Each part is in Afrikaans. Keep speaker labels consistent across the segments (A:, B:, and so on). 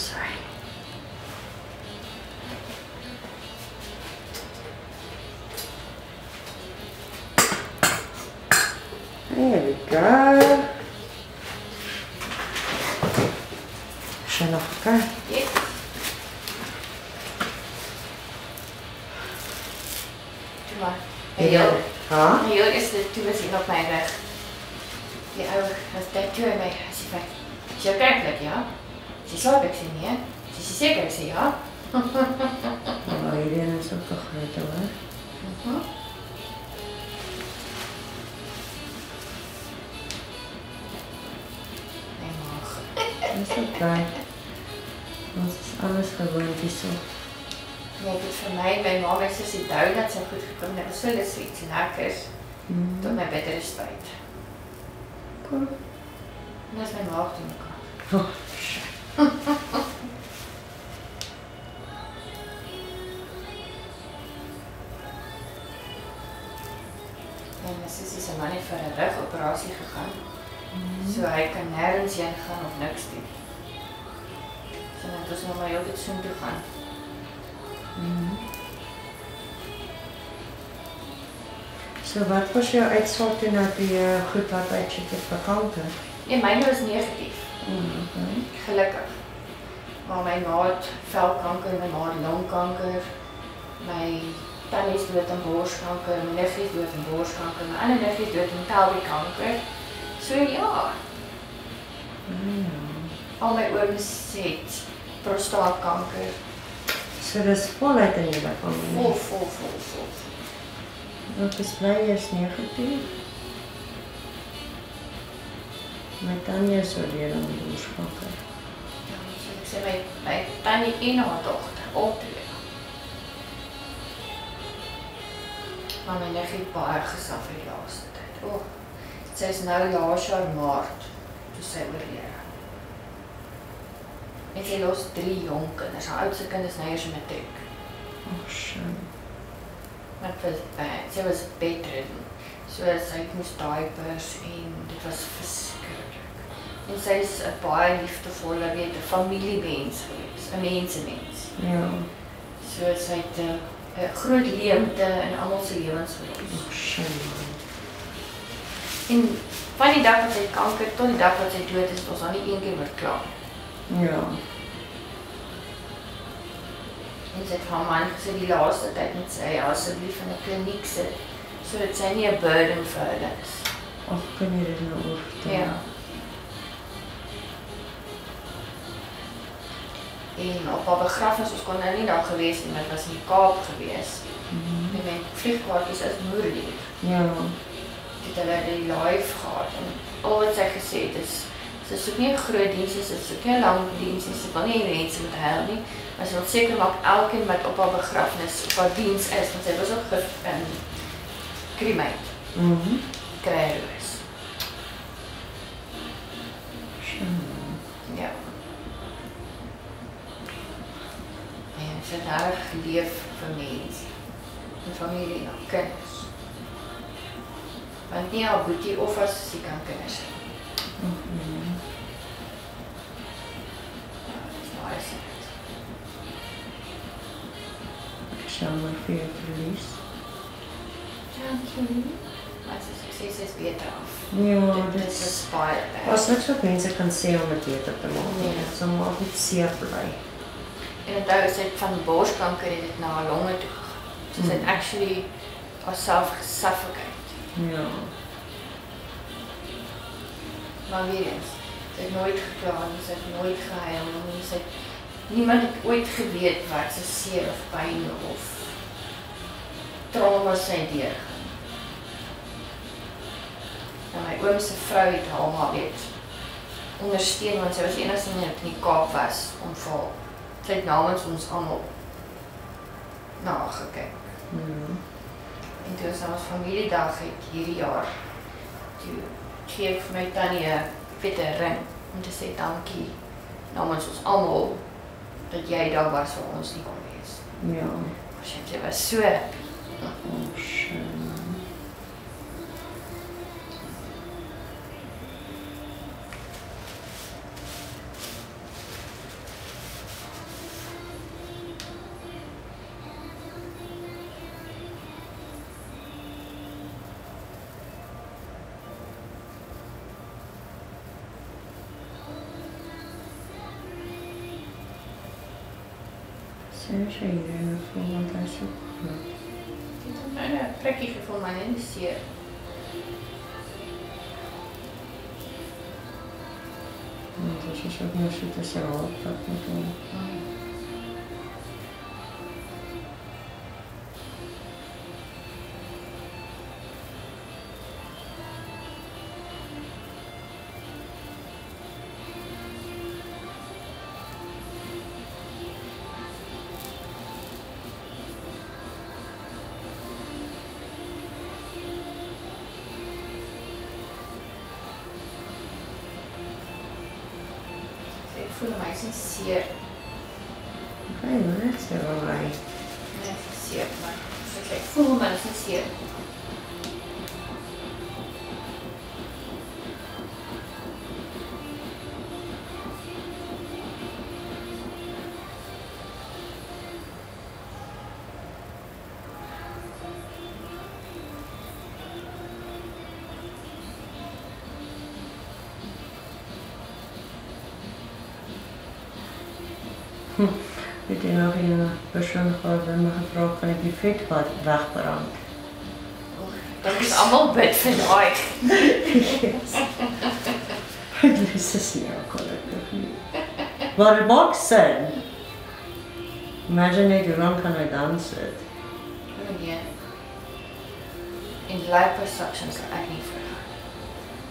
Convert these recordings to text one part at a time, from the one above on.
A: sorry. There we go. Is jy nog oké?
B: Yes. Toe maar. Heel eerste toe was hier op my rug. Die ou was dit toe in my gesie van. Is jy werklik, ja? Sy slaap ek sê nie. Sy sê seker ek sê ja.
A: Maar hierdie is ook toch groot hoor.
B: Nee, mag.
A: Dis oké. Ons is alles gewoon hierso.
B: Nee, dit vir my ma, my sussie Dou dat sy goed gekom het. Dit was so iets lekkers. Tot my bittere spyt.
A: Cool.
B: En dat is my maag toe mekaar.
A: Oh, shit.
B: En my sussie is 'n man het vir 'n rugoperasie gegaan. So hy kan nêrens heen gaan of niks doen. So net ons nog maar heeltyd soheen toe gaan.
A: So wat was jou uitslag toe na die goed wat uitcheck het vir kanker?
B: Nee, myne was negatief.
A: Okay.
B: Gelukkig. Maar my ma het velkanker, my ma het longkanker, my tannie is dood aan borskanker, my niggie is dood aan borskanker, my ander niggie is dood aan pelwiekanker. So ja. Al my ooms het prostaatkanker.
A: So dis voluit in julle familie?
B: Vol.
A: Ek is bly jy is negatief. My tannie is oorlede aan borskanker.
B: Ja, so ek sê my tannie en haar dogter, al twee. Maar my niggie het baie gesaf die laaste tyd. Sy is nou laas jaar Maart, toe sy oorlede. En sy los 3 jong kinders. Haar oudste kind is nou eers in matriek.
A: Oh, shit.
B: Maar het was bad. Sy was bedridden. So sy moes diapers en dit was verskriklik. En sy is 'n baie liefdevolle, weet 'n familiemens gewees, 'n mensemens.
A: Ja.
B: So sy het 'n groot leemte in almal se lewens gewees.
A: Oh, shit.
B: En van die dag wat sy kanker tot die dag wat sy dood is, het ons al nie een keer oor kla.
A: Ja.
B: En sy het vir haar man gesê die laaste tyd moet sy asseblief in 'n kliniek sit, sodat sy nie 'n burden vir hulle is.
A: Ag, kan jy dit nou oorvertel?
B: Ja. En op haar begrafnis, ons kon nou nie daar gewees nie, maar het was in die Kaap gewees. En my vliegkaartjies is moerlief.
A: Ja.
B: Het hulle die live gehad en al wat sy gesê het is, sy soek nie 'n groot diens nie, sy soek nie 'n lang diens nie, sy wil nie mense moet huil nie, maar sy wil seker maak elkeen wat op haar begrafnis op haar diens is, want sy was ook cremate, kry roos. Ja. En sy het daar geleef vir mense, en familie en haar kinders. Want nie haar boetie of haar sussie kan kinders hê. Ja, dit is baie sad.
A: Ek is jammer vir jou verlies.
B: Dankie. Maar sy sê sy is beter af.
A: Ja,
B: Dit is baie bad.
A: As niks wat mense kan sê om het beter te maak.
B: Nee.
A: Dit is om altyd seer bly.
B: En onthou, sy het van borskanker het dit na haar longe toe gegaan. So sy het actually haarself gesuffocate.
A: Ja.
B: Maar weer eens, sy het nooit gekla nie, sy het nooit gehuil nie, niemand het ooit geweet wat sy seer of pyn of trauma sy deurgaan. En my oom se vrou het haar maar weet ondersteun, want sy was die enigste wat in die Kaap was om vir haar. Sy het namens ons almal nagekyk. En toe ons na ons familiedag het hierdie jaar, toe gee ek vir my tannie 'n vette ring om te sê dankie namens ons almal dat jy daar was vir ons nie kon wees.
A: Ja.
B: Sy was so happy.
A: Oh, shit. Sê as jy hier voel, want hy is so groot.
B: Ek het nou 'n prikkie gevoel, maar nie seer.
A: Want as jy ook nou so tussen haar pad moet doen.
B: Ek voel my is nie seer.
A: Okay, maar net sê wel my.
B: Nee, seer, maar ek voel my is nie seer.
A: Weet jy nog een persoon gehad wat my gevra kan ek die vet wat wegbrand?
B: Dit is almal bid vir daai.
A: Yes. Dit is nie gelukkig nie. Maar het maak sin. Imagine net hoe lang kan hy dans het.
B: Nee. In live perceptions kan ek nie vergaan.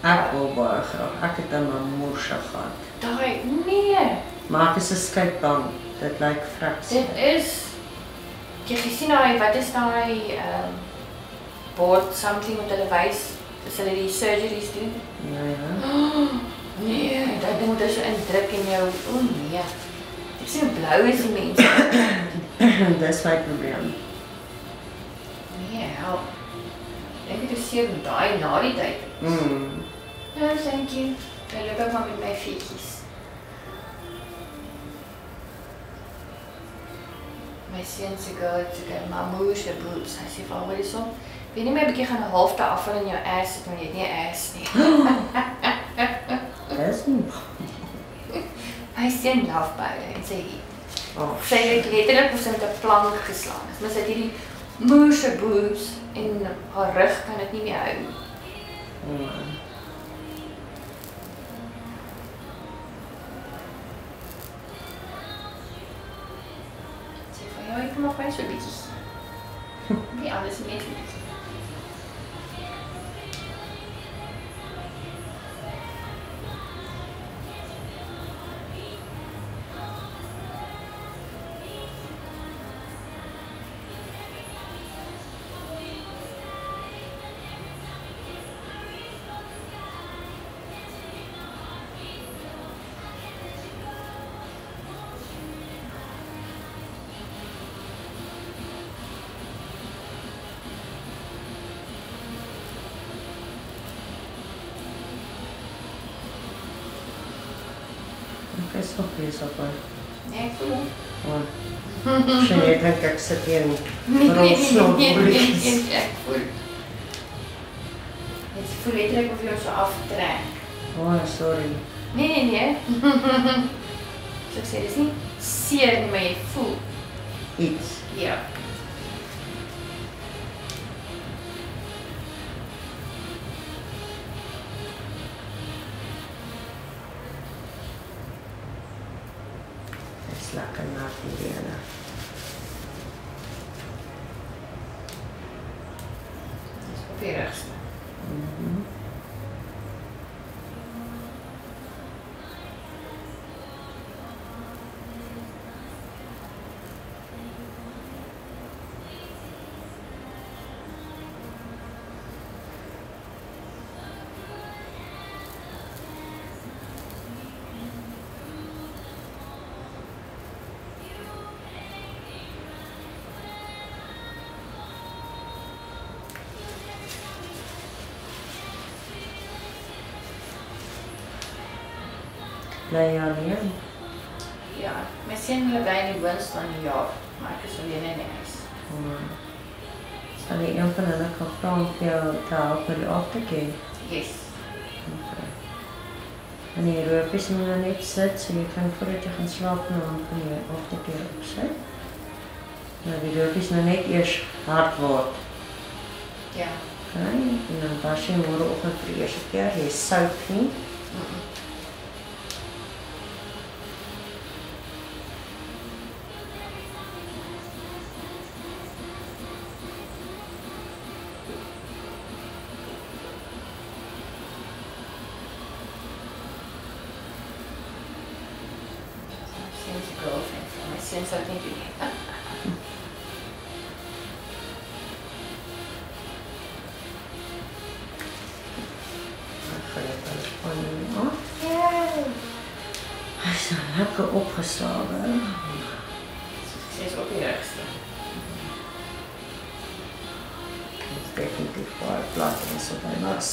A: Ek wil baie graag. Ek het in my moerse gehad.
B: Daai, nee.
A: Maar ek is 'n skytbang. Dit lyk vrek.
B: Dit is, jy gesien daai, wat is daai board something wat hulle wys, as hulle die surgeries doen?
A: Ja.
B: Nee, dat ding moet jy so indruk in jou, nee. Ek sien hoe blou is die mense.
A: Dis my probleem.
B: Nee, help. Ek het seer met daai na die tyd. No, thank you. Ek loop ook maar met my fietjies. My seun se girl het seker mamoeshe boots. Hy sê vir haar, hoor so, weet nie meer 'n bietjie gaan 'n halfte afval in jou ass sit, want jy het nie 'n ass nie.
A: Dis nie.
B: My seun love baie en sê hy.
A: Oh,
B: Sy het letterlik met 'n plank geslaan. Dis mens het hierdie moeshe boobs en haar rug kan dit nie meer hou nie. Ja, ek mag baie so bietjie. Nie alles net bietjie.
A: Ek is nog bezig hoor.
B: Nee, ek voel.
A: As jy net dink ek sit hier en rolsnolboelies.
B: Ek voel. Dit voel letterlik of jy ons so aftrek.
A: Oh, sorry.
B: Nee. So ek sê, dis nie seer nie, maar jy voel.
A: Iets.
B: Ja.
A: Dis lekker nat die bene.
B: Dis op die rugste.
A: Bly jy alleen?
B: Ja, my seun hulle bly in die woonstel van die jaar, maar ek is alleen in die huis.
A: Sal jy een van hulle kan vra om vir jou te help met die aftercare?
B: Yes.
A: Okay. En die roepies moet dan net sit, so jy kan voordat jy gaan slaap nou aan van die aftercare opsit. Nou, die ropies nou net eers hard word.
B: Ja.
A: Okay, en dan was jy môreoggend vir die eerste keer, jy sout nie.
B: Sinds die girlfriend van my seuns sou dit nie doen nie.
A: Hy is nou lekker opgeslagen.
B: Sy is ook die ergste.
A: Dit is definitief waar plat is wat hy was.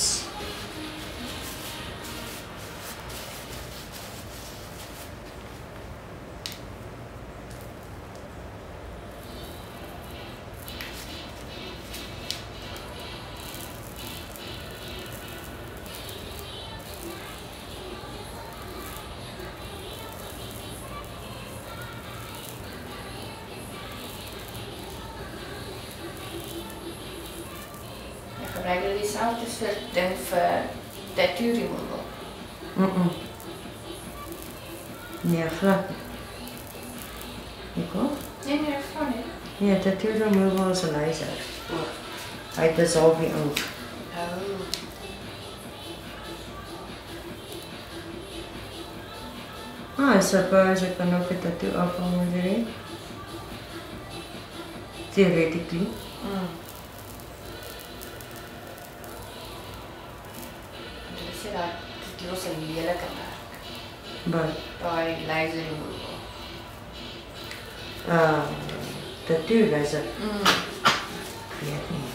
B: Gebruik jy dieselfde soort ding vir tattoo removal?
A: Nee, glad nie. Ek ook?
B: Nee, van nie.
A: Nee, tattoo removal is 'n laser. Hy dissolve die ink.
B: Oh.
A: I suppose ek kan ook 'n tattoo afhang met hierdie. Theoretically.
B: Jy sê dat dit los 'n lelike werk.
A: But,
B: Daai laser removal.
A: tattoo laser. Weet nie.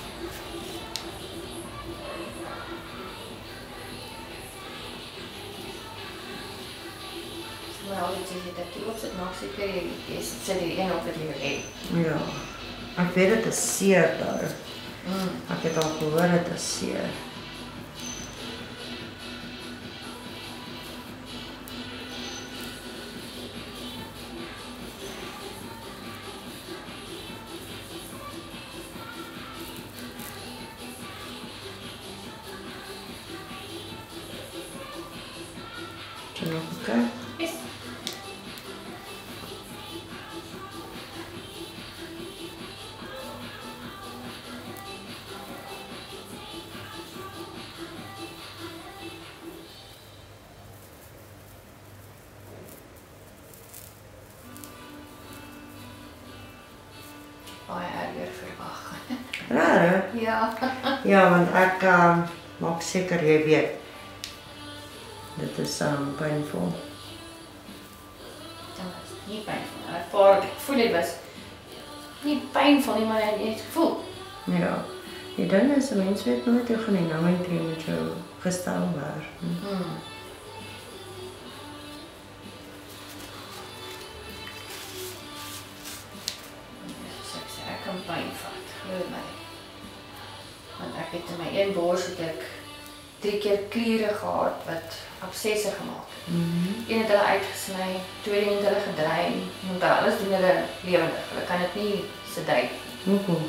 B: Maar al die tattoo op sit maak seker jy sit die een op wat jy wil hê.
A: Ja. Ek weet dit is seer daar. Ek het al gehoor dit is seer. Jy nog oké?
B: Yes. Baie erger verwag.
A: Raar,
B: Ja.
A: ja, want ek maak seker jy weet. Dit is painful.
B: Dit was nie pynvol. Ek voel dit was nie pynvol nie, maar jy het gevoel.
A: Ja. Die ding is, 'n mens weet nooit hoe gaan die nou en tree met jou gestel waar.
B: Soos ek sê, ek kan pyn vat, glo my. Want ek het in my een bors het ek 3 keer kliere gehad wat absesse gemaak het. Een het hulle uitgesny, tweede het hulle gedrein, want alles doen hulle lewendig. Hulle kan dit nie sedate.
A: Hoekom?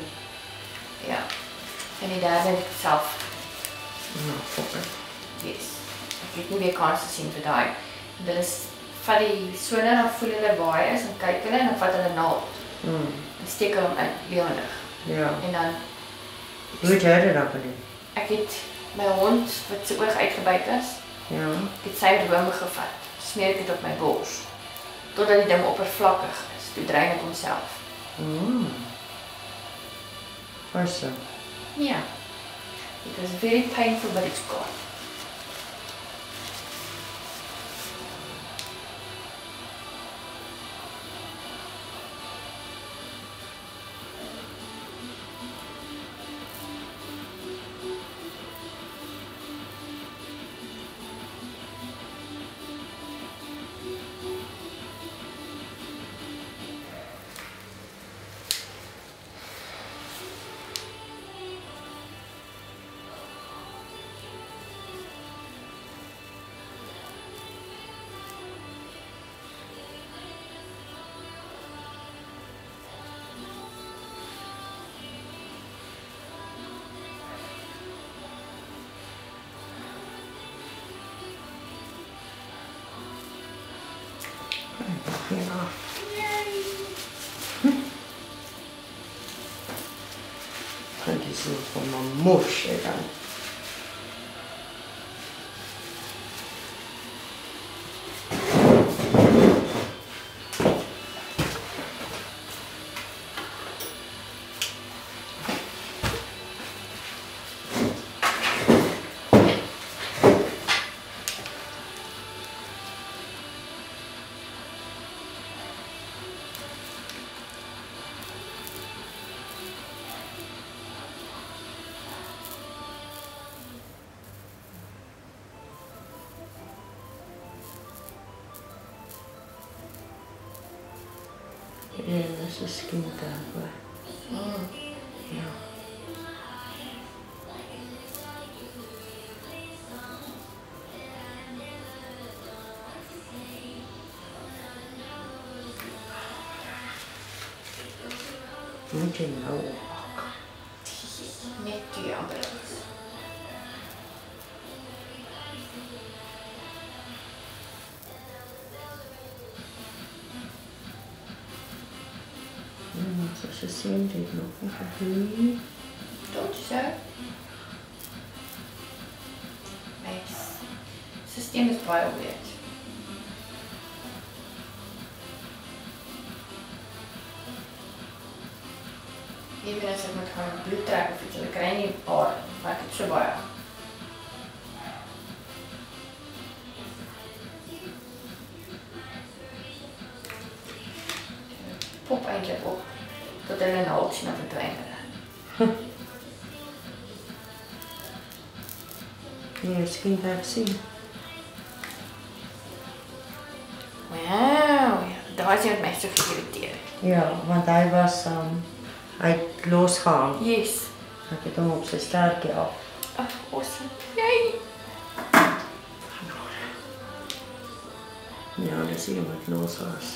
B: Ja. En die derde het ek self
A: Nou, fokker.
B: yes. Ek het nie weer kans gesien vir daai. Want hulle vat die soner, dan voel hulle waar hy is en kyk hulle en dan vat hulle naald. En steek hulle hom uit, lewendig.
A: Ja.
B: En dan
A: Hoe het jy dit dan gedoen?
B: ek het my hond wat sy oog uitgebyt is,
A: Ja.
B: ek het sy room gevat, smeer ek dit op my bors. Totdat die ding oppervlakkig is, toe drein ek homself.
A: Awesome.
B: Ja. It was very painful, but it's gone.
A: Ja. Kan jy so van my mos dan. Ja, dis 'n skintafel. Ja. Moet jy nou maak?
B: Net die amper.
A: So sien dit nog nie gedoen.
B: Tot so. My systeem is baie weird. Even as ek moet gaan bloed trek of iets, ek kry nie haar, maar ek het so baie. Pop eintlik op, tot hulle een half sien op het einde.
A: Ja, skintaf sien.
B: Wauw, ja, daar is jy met my so geïrriteerd.
A: Ja, want hy was, hy het losgehang.
B: Yes.
A: Ek het hom op sy sterkie af.
B: Ach, awesome. Yay!
A: Ja, dis hier wat los was.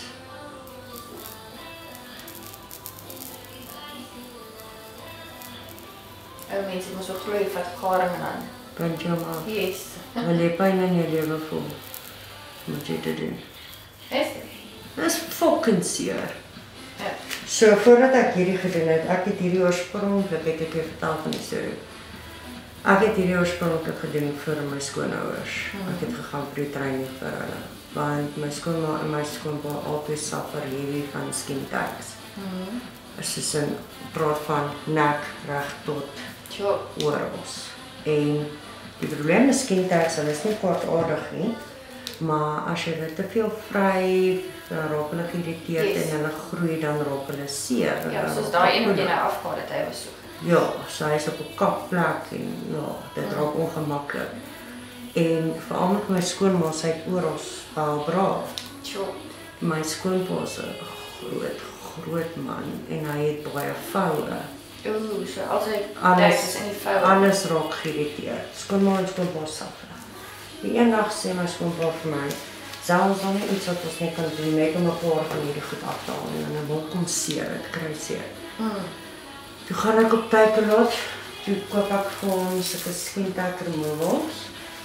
B: Ou mense moet so gloei vat garing en dan.
A: Punt jou af.
B: Yes.
A: Wil jy pyn in jou lewe voel? Moet jy dit doen.
B: Is dit?
A: Dis fucking seer.
B: Ja.
A: So, voordat ek hierdie gedoen het, ek het hierdie oorspronklik, ek het jou vertel van die storie. Ek het hierdie oorspronklik gedoen vir my skoonouers. Ek het gegaan vir die training vir hulle. Want my skoonma en my skoonpa altyd suffer hierdie van skin tags. Soos in praat van nek reg tot oorals. En die probleem met skin tags, hulle is nie kwaadaardig nie, maar as jy dit te veel vryf, dan raak hulle geïrriteerd en hulle groei, dan raak hulle seer.
B: Ja, soos daai een wat jy nou afgehaal het, hy was so.
A: Ja, so hy is op 'n kapplek en ja, dit raak ongemaklik. En veral met my skoonma, sy het oral wel braaf. My skoonpa is 'n groot man en hy het baie voue.
B: Ooh, so als hy
A: Alles,
B: in die voue.
A: alles raak geïrriteerd. Skoonma en skoonpa suffer. Die eendag sê my skoonpa vir my, selfs dan nie iets wat ons nie kan doen, net om 'n paar van hierdie goed af te haal en dan wil kom seer, dit kry seer. Toe gaan ek op Takealot, toe koop ek vir hom sulke skin tag removals.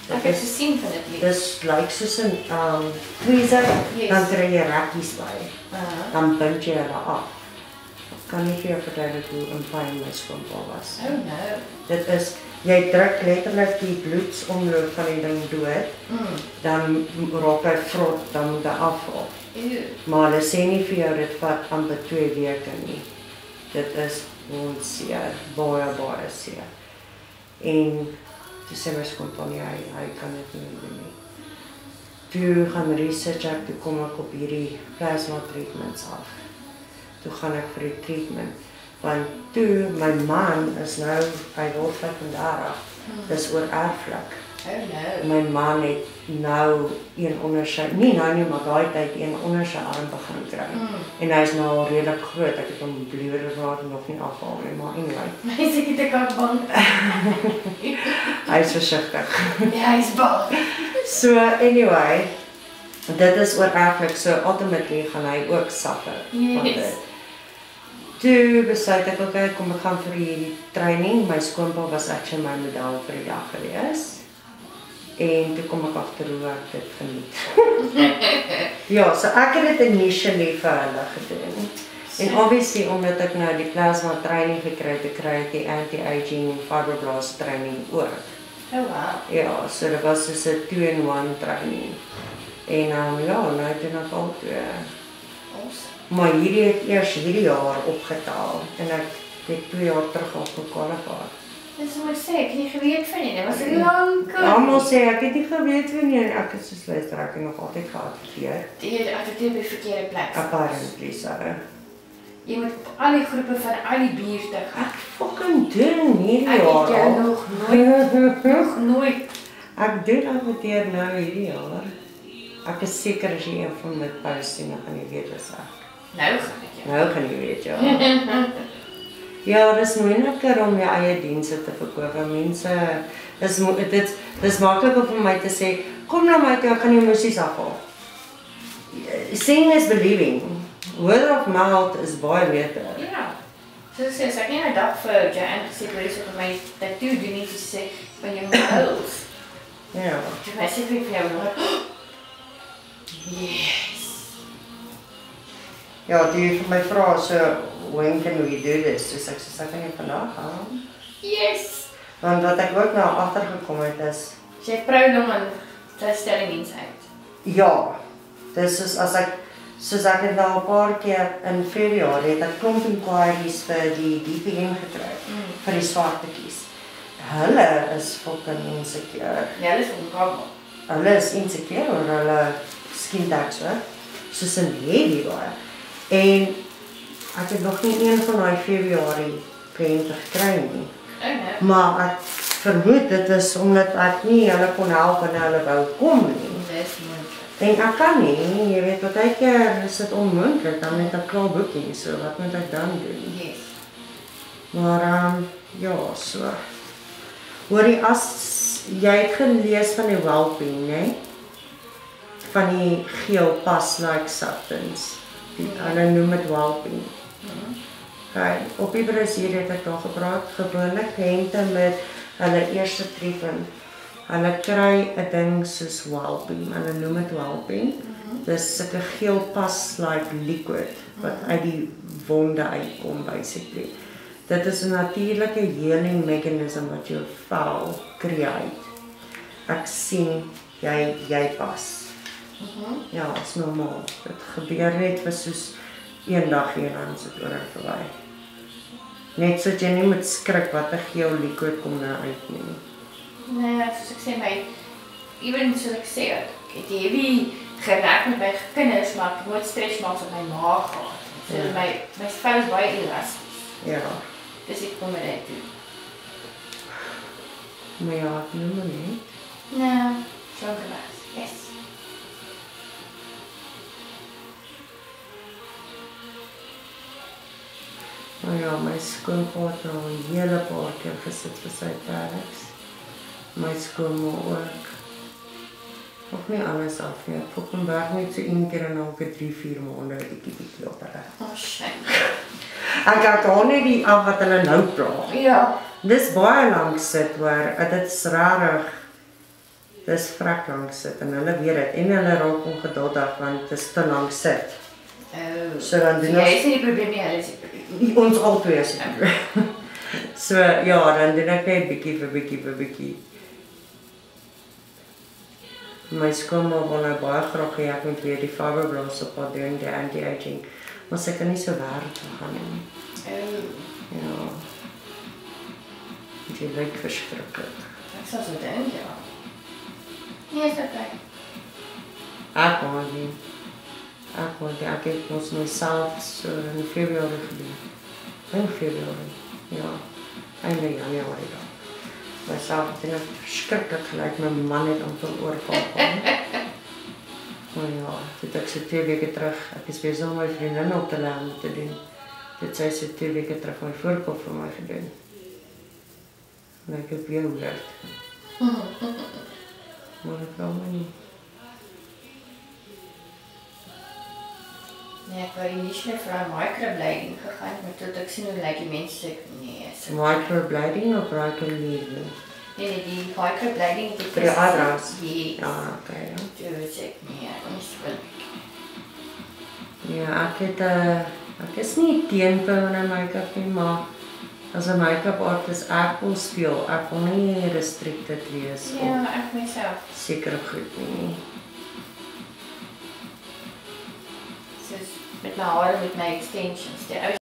B: Ek het gesien van dit hier.
A: Dis lyk soos 'n tweezer, dan kry jy rakkies by. Dan bind jy hulle af. Ek kan nie vir jou verduidelik hoe pyn my skoonpa was.
B: Oh no.
A: Dit is, jy druk letterlik die bloedsomloop van die ding dood, dan raak hy vrot, dan moet hy afval. Maar hulle sê nie vir jou dit vat amper 2 weke nie. Dit is seer, baie seer. En toe sê my skoonpa nie, hy kan dit nie doen nie. Toe gaan research ek, toe kom ek op hierdie plasma treatments af. Toe gaan ek vir die treatment. Want toe, my man is nou, hy word 35, dis oor erflik.
B: Oh no.
A: My man het nou een onder sy, nie nou nie, maar daai tyd een onder sy arm begin kry. En hy is nou al redelik groot, ek het hom bloederraad nog nie afhaal nie, maar anyway.
B: Hy is ek te bang.
A: Hy is versigtig.
B: Ja, hy is bang.
A: So anyway, dit is oor erflik, so ultimately gaan hy ook suffer van dit. Toe besluit ek, okay, kom ek gaan vir die training. My skoonpa was actually my model vir die dag gewees. En toe kom ek agter hoe ek dit geniet. Ja, so ek het dit initially vir hulle gedoen. En obviously, omdat ek nou die plasma training gekry het, ek kry ek die anti-aging fibroblast training ook.
B: Oh wow.
A: Ja, so dit was dus 'n 2-in-1 training. En ja, nou doen ek al twee.
B: Awesome.
A: Maar hierdie het eers hierdie jaar opgetel en ek het 2 jaar terug al gekwalifiseer.
B: Dis wat ek sê, ek het nie geweet van nie, dit was 'n lang koers.
A: Almal sê ek het nie geweet van nie en ek het soos luister ek het nog altyd geadverteer.
B: Jy het adverteer by verkeerde plek.
A: Apparently so.
B: Jy moet op al die groepe van al die buurte gaan.
A: Ek fucking doen hierdie
B: Ek
A: jaar.
B: het jou nog nooit.
A: Ek doen adverteer nou hierdie jaar. Ek is seker as jy een van my posts sien, dan gaan jy weet wat ek.
B: Nou gaan ek jou.
A: Nou gaan jy weet, ja. Ja, dis moeiliker om jou eie dienste te verkoop. Mense dis makliker vir my te sê, kom na my toe, ek gaan jou musies afhaal. Seeing is believing. Word of mouth is baie beter.
B: Ja. Soos ek sê, ek het 'n dag vir Jan gesê vir my tattoo doen nie te sê van jou nails.
A: Ja.
B: Jy weet seker vir jou nog. Yes.
A: Ja, die vir my vra so, when can we do this? Dus ek sê, kan jy vandag aan?
B: Yes.
A: Want wat ek ook nou agtergekom het is,
B: Jy proud om aan te stelling inside.
A: ja, dis is as ek soos ek het nou 'n paar keer in Februarie het ek klomp inquiries vir die DPM gekry, vir die swartetjies. Hulle is fucking insecure.
B: Ja, hulle is onkombaar.
A: Hulle is insecure oor hulle skin texture, soos in heavy baie. En ek het nog nie een van daai Februarie kliënte gekry nie.
B: Okay.
A: Maar ek vermoed dit is omdat ek nie hulle kon help en hulle wou kom nie.
B: Dis moontlik.
A: En ek kan nie, jy weet, partykeer is dit onmoontlik, dan het ek klaar boeking, so wat moet ek dan doen?
B: Yes.
A: Maar ja, so. Hoorie, as jy het gelees van die Wellbeing, né? Van die geel pas-like substance. Hulle noem dit Wellbeing. Okay, op die brasier het ek daar gepraat, gewoonlik kliënte met hulle eerste treatment. Hulle kry 'n ding soos Wellbeing, hulle noem dit Wellbeing. Dis 'n geel pas-like liquid wat uit die wonde uitkom basically. Dit is 'n natuurlike healing mechanism wat jou vel create. Ek sien jy pas. Ja, dit is normaal. Dit gebeur net vir soos een dag hier en dan is dit oor en verby. Net so jy nie moet skrik wat 'n geel liquid kom nou uit nie.
B: Nee, soos ek sê my, even soos ek sê, ek het heavy gewerk met my kinders, maar ek het nooit stress maak op my maag gehad. So my vel is baie elasties.
A: Ja.
B: Dus ek kom met dit toe.
A: Maar ja, ek noem maar nie.
B: Nee, so gewas. Yes.
A: Maar ja, my skoonpa het nou 'n hele paar keer gesit vir sy Telex. My skoonma ook. Ook nie alles af nie. Ek voel kom werk net so een keer en elke 3-4 maande 'n bietjie op reg.
B: Oh shit.
A: Ek het al net die af wat hulle nou praat.
B: Ja.
A: Dis baie lank sit hoor. Dit is rarig. Dis vrek lank sit en hulle weet dit en hulle raak ongeduldig want dit is te lank sit.
B: Oh.
A: So dan doen
B: jy is nie die probleem nie, hulle is die probleem.
A: ons albei is dit. So ja, dan doen ek net bietjie vir bietjie. My skoonma wil nou baie graag hê ek moet weer die fibroblast op haar doen, die anti-aging. Maar sy kan nie so werk gaan nie.
B: Oh.
A: Ja. Die lyk verskriklik.
B: Ek sal so dink, ja. Nee, is oké.
A: Ek kon nie. Ek het ons myself so in Februarie gedoen. In Februarie, ja. Einde Januarie dan. Myself het net verskriklik gelyk, my man het amper oorval gehad. Maar ja, dit ek so 2 weke terug, ek is besig om my vriendin op te lei om te doen. Dit sy so 2 weke terug my voorkop vir my gedoen. En ek het weer hoort. Maar ek wou my nie.
B: Nee, ek wou initially vir 'n microblading gegaan, maar toe ek sien hoe lyk die mense sê nee.
A: Microblading of microblading?
B: Nee, die microblading het
A: Vir die eyebrows?
B: Ja.
A: Ja, okay, ja.
B: Toe sê ek nee, ek is wel.
A: Ja, ek is nie teen permanent make-up nie, maar as 'n make-up artist ek wil speel, ek wil nie restricted wees
B: Ja, ek myself.
A: sekere goed nie.
B: Soos met my hare met my extensions. Die ou